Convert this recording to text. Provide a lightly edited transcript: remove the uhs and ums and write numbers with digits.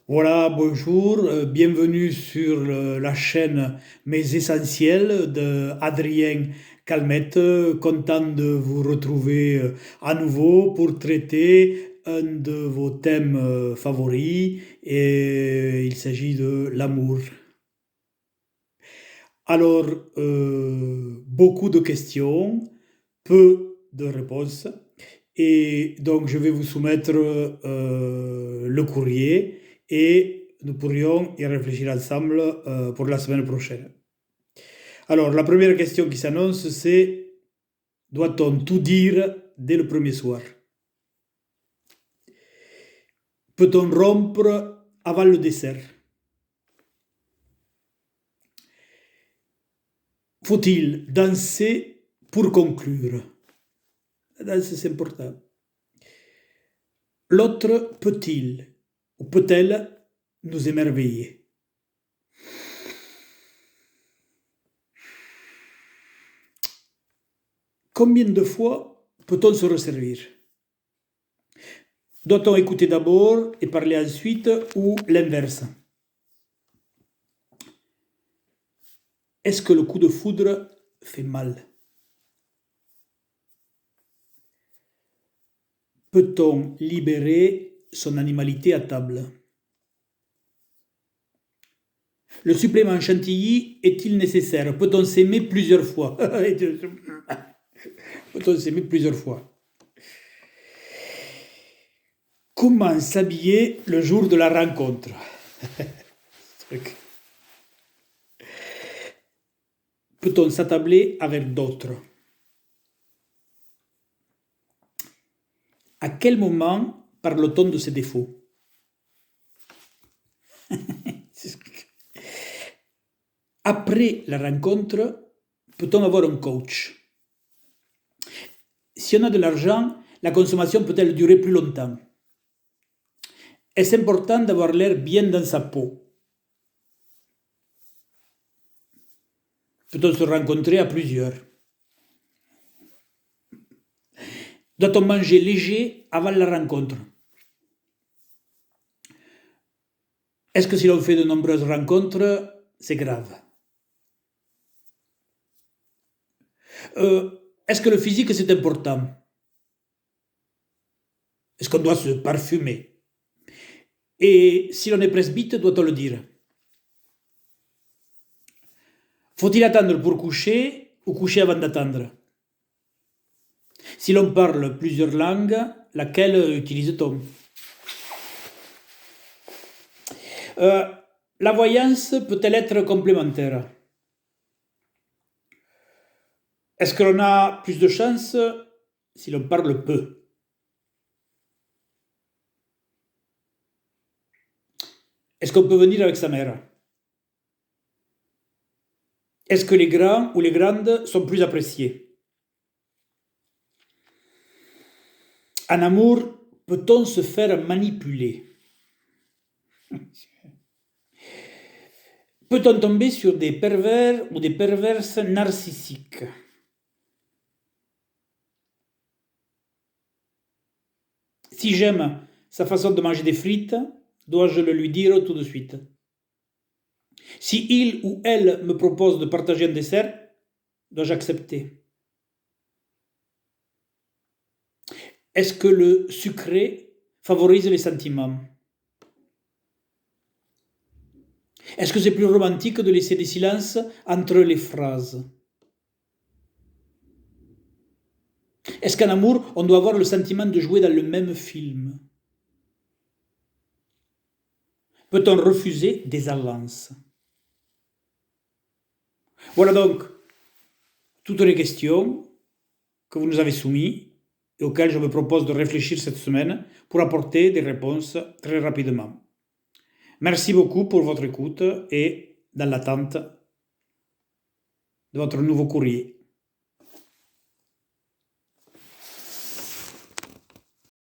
Voilà, bonjour, bienvenue sur la chaîne Mes Essentiels de Adrien Calmette. Content de vous retrouver à nouveau pour traiter un de vos thèmes favoris et il s'agit de l'amour. Alors, beaucoup de questions, peu de réponses. Et donc, je vais vous soumettre le courrier et nous pourrions y réfléchir ensemble pour la semaine prochaine. Alors, la première question qui s'annonce, c'est doit-on tout dire dès le premier soir? Peut-on rompre avant le dessert? Faut-il danser pour conclure? La danse, c'est important. L'autre peut-il ou peut-elle nous émerveiller? Combien de fois peut-on se resservir? Doit-on écouter d'abord et parler ensuite ou l'inverse? Est-ce que le coup de foudre fait mal? Peut-on libérer son animalité à table? Le supplément chantilly est-il nécessaire? Peut-on s'aimer plusieurs fois? Peut-on s'aimer plusieurs fois? Comment s'habiller le jour de la rencontre? Peut-on s'attabler avec d'autres? À quel moment parle-t-on de ses défauts? Après la rencontre, peut-on avoir un coach? Si on a de l'argent, la consommation peut-elle durer plus longtemps? Est-ce important d'avoir l'air bien dans sa peau? Peut-on se rencontrer à plusieurs? Doit-on manger léger avant la rencontre? Est-ce que si l'on fait de nombreuses rencontres, c'est grave? Est-ce que le physique, c'est important? Est-ce qu'on doit se parfumer? Et si l'on est presbyte, doit-on le dire? Faut-il attendre pour coucher ou coucher avant d'attendre? Si l'on parle plusieurs langues, laquelle utilise-t-on? La voyance peut-elle être complémentaire? Est-ce que l'on a plus de chance si l'on parle peu? Est-ce qu'on peut venir avec sa mère? Est-ce que les grands ou les grandes sont plus appréciés? En amour, peut-on se faire manipuler? Peut-on tomber sur des pervers ou des perverses narcissiques? Si j'aime sa façon de manger des frites, dois-je le lui dire tout de suite? Si il ou elle me propose de partager un dessert, dois-je accepter? Est-ce que le sucré favorise les sentiments? Est-ce que c'est plus romantique de laisser des silences entre les phrases? Est-ce qu'en amour, on doit avoir le sentiment de jouer dans le même film? Peut-on refuser des avances? Voilà donc toutes les questions que vous nous avez soumises et auxquelles je me propose de réfléchir cette semaine pour apporter des réponses très rapidement. Merci beaucoup pour votre écoute et dans l'attente de votre nouveau courrier.